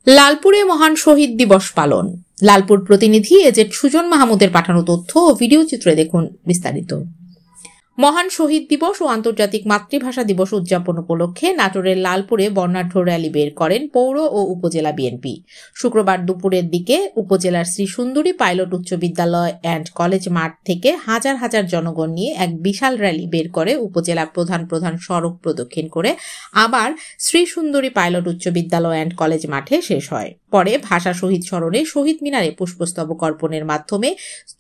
লালপুরে মহান শহীদ দিবস পালন। লালপুর প্রতিনিধি এজেড সুজন মাহমুদের পাঠানো তথ্য ও ভিডিও চিত্রে দেখুন বিস্তারিত। মহান শহীদ দিবস ও আন্তর্জাতিক মাতৃভাষা দিবস উদযাপন উপলক্ষে নাটোরের লালপুরে বর্ণাঢ্য র্যালি বের করেন পৌর ও উপজেলা বিএনপি। শুক্রবার দুপুরের দিকে উপজেলার শ্রী সুন্দরী পাইলট উচ্চ বিদ্যালয় অ্যান্ড কলেজ মাঠ থেকে হাজার হাজার জনগণ নিয়ে এক বিশাল র্যালি বের করে উপজেলার প্রধান প্রধান সড়ক প্রদক্ষিণ করে আবার শ্রী সুন্দরী পাইলট উচ্চ বিদ্যালয় অ্যান্ড কলেজ মাঠে শেষ হয়। পরে ভাষা শহীদ স্মরণে শহীদ মিনারে পুষ্পস্তবক অর্পণের মাধ্যমে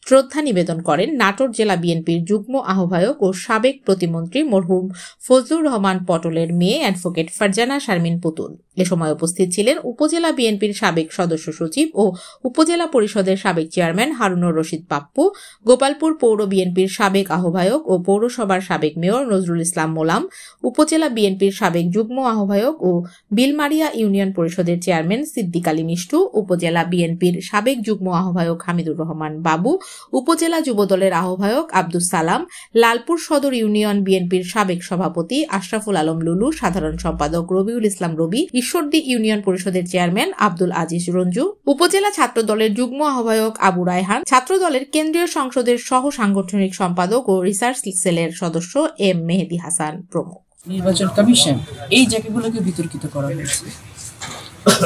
শ্রদ্ধা নিবেদন করেন নাটোর জেলা বিএনপির যুগ্ম আহ্বায়ক ও সাবেক প্রতিমন্ত্রী মরহুম ফজলুর রহমান পটলের মেয়ে অ্যাডভোকেট ফারজানা শারমিন পুতুল। এ সময় উপস্থিত ছিলেন উপজেলা বিএনপির সাবেক সদস্য সচিব ও উপজেলা পরিষদের সাবেক চেয়ারম্যান হারুনুর রশিদ পাপ্পু, গোপালপুর পৌর বিএনপির সাবেক আহ্বায়ক ও পৌরসভার সাবেক মেয়র নজরুল ইসলাম মোলাম, উপজেলা বিএনপির সাবেক যুগ্ম আহ্বায়ক ও বিলমারিয়া ইউনিয়ন পরিষদের চেয়ারম্যান সিদ্দিক আলী মিষ্টু, উপজেলা বিএনপির সাবেক যুগ্ম আহ্বায়ক হামিদুর রহমান বাবু, উপজেলা যুবদলের আহ্বায়ক আব্দুস সালাম, লালপুর সদর ইউনিয়ন বিএনপির সাবেক সভাপতি আশরাফুল আলম লুলু, সাধারণ সম্পাদক রবিউল ইসলাম রবি, ঈশ্বরদী ইউনিয়ন পরিষদের চেয়ারম্যান আব্দুল আজিজ রঞ্জু, উপজেলা ছাত্র দলের যুগ্ম আহ্বায়ক আবু রায়হান, ছাত্র দলের কেন্দ্রীয় সংসদের সহ সাংগঠনিক সম্পাদক ও রিসার্চ সেলের সদস্য এম মেহেদি হাসান প্রমুখ। নির্বাচন কমিশন এই জায়গাগুলোকে বিতর্কিত করা হয়েছে।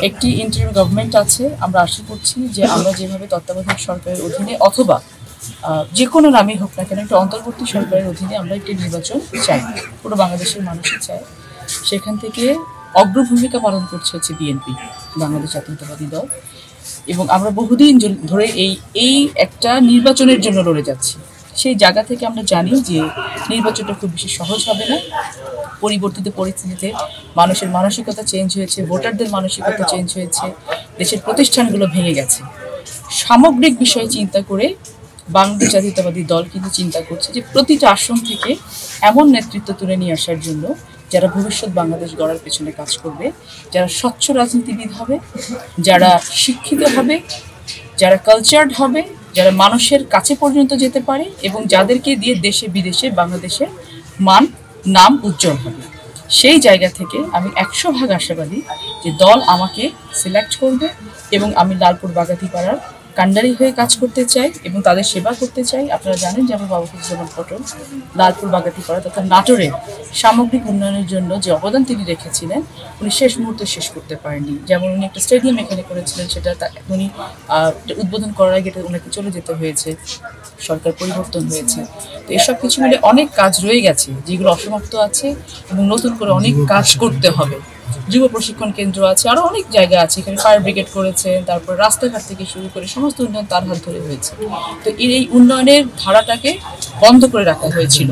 একটি ইন্টারিম গভর্নমেন্ট আছে, আমরা আশা করছি যে আমরা যেভাবে তত্ত্বাবধায়ক সরকারের অধীনে অথবা যে কোনো নামে হোক না কেন একটা অন্তর্বর্তী সরকারের অধীনে আমরা একটি নির্বাচন চাই, পুরো বাংলাদেশের মানুষই চায়। সেখান থেকে অগ্রভূমিকা পালন করছে হচ্ছে বিএনপি, বাংলাদেশ জাতীয়তাবাদী দল, এবং আমরা বহুদিন ধরে এই একটা নির্বাচনের জন্য লড়ে যাচ্ছি। সেই জায়গা থেকে আমরা জানি যে নির্বাচনটা খুব বেশি সহজ হবে না। পরিবর্তিত পরিস্থিতিতে মানুষের মানসিকতা চেঞ্জ হয়েছে, ভোটারদের মানসিকতা চেঞ্জ হয়েছে, দেশের প্রতিষ্ঠানগুলো ভেঙে গেছে। সামগ্রিক বিষয় চিন্তা করে বাংলাদেশ জাতীয়তাবাদী দল কিন্তু চিন্তা করছে যে প্রতিটা আসন থেকে এমন নেতৃত্ব তুলে নিয়ে আসার জন্য যারা ভবিষ্যৎ বাংলাদেশ গড়ার পেছনে কাজ করবে, যারা স্বচ্ছ রাজনীতিবিদ হবে, যারা শিক্ষিত হবে, যারা কালচার্ড হবে, যারা মানুষের কাছে পর্যন্ত যেতে পারে এবং যাদেরকে দিয়ে দেশে বিদেশে বাংলাদেশের নাম উজ্জ্বল হবে। সেই জায়গা থেকে আমি 100% আশাবাদী যে দল আমাকে সিলেক্ট করবে এবং আমি লালপুর বাগাতিপাড়ার কান্ডারি হয়ে কাজ করতে চাই এবং তাদের সেবা করতে চাই। আপনারা জানেন যে আমার বাবা ফজলুর পটল লালপুর বাগাতিপাড়া তথা নাটোরের সামগ্রিক উন্নয়নের জন্য যে অবদান তিনি রেখেছিলেন উনি শেষ মুহূর্তে শেষ করতে পারেননি। যেমন উনি একটা স্টেডিয়াম এখানে করেছিলেন, সেটা উনি উদ্বোধন করার আগে ওনাকে চলে যেতে হয়েছে, সরকার পরিবর্তন হয়েছে। তো এসব কিছু মিলে অনেক কাজ রয়ে গেছে যেগুলো অসমাপ্ত আছে এবং নতুন করে অনেক কাজ করতে হবে। যুব প্রশিক্ষণ কেন্দ্র আছে, আরো অনেক জায়গা আছে, এখানে ফায়ার ব্রিগেড করেছেন, তারপর রাস্তাঘাট থেকে শুরু করে সমস্ত উন্নয়ন তার হাত ধরে হয়েছে। তো এই উন্নয়নের ধারাটাকে বন্ধ করে রাখা হয়েছিল।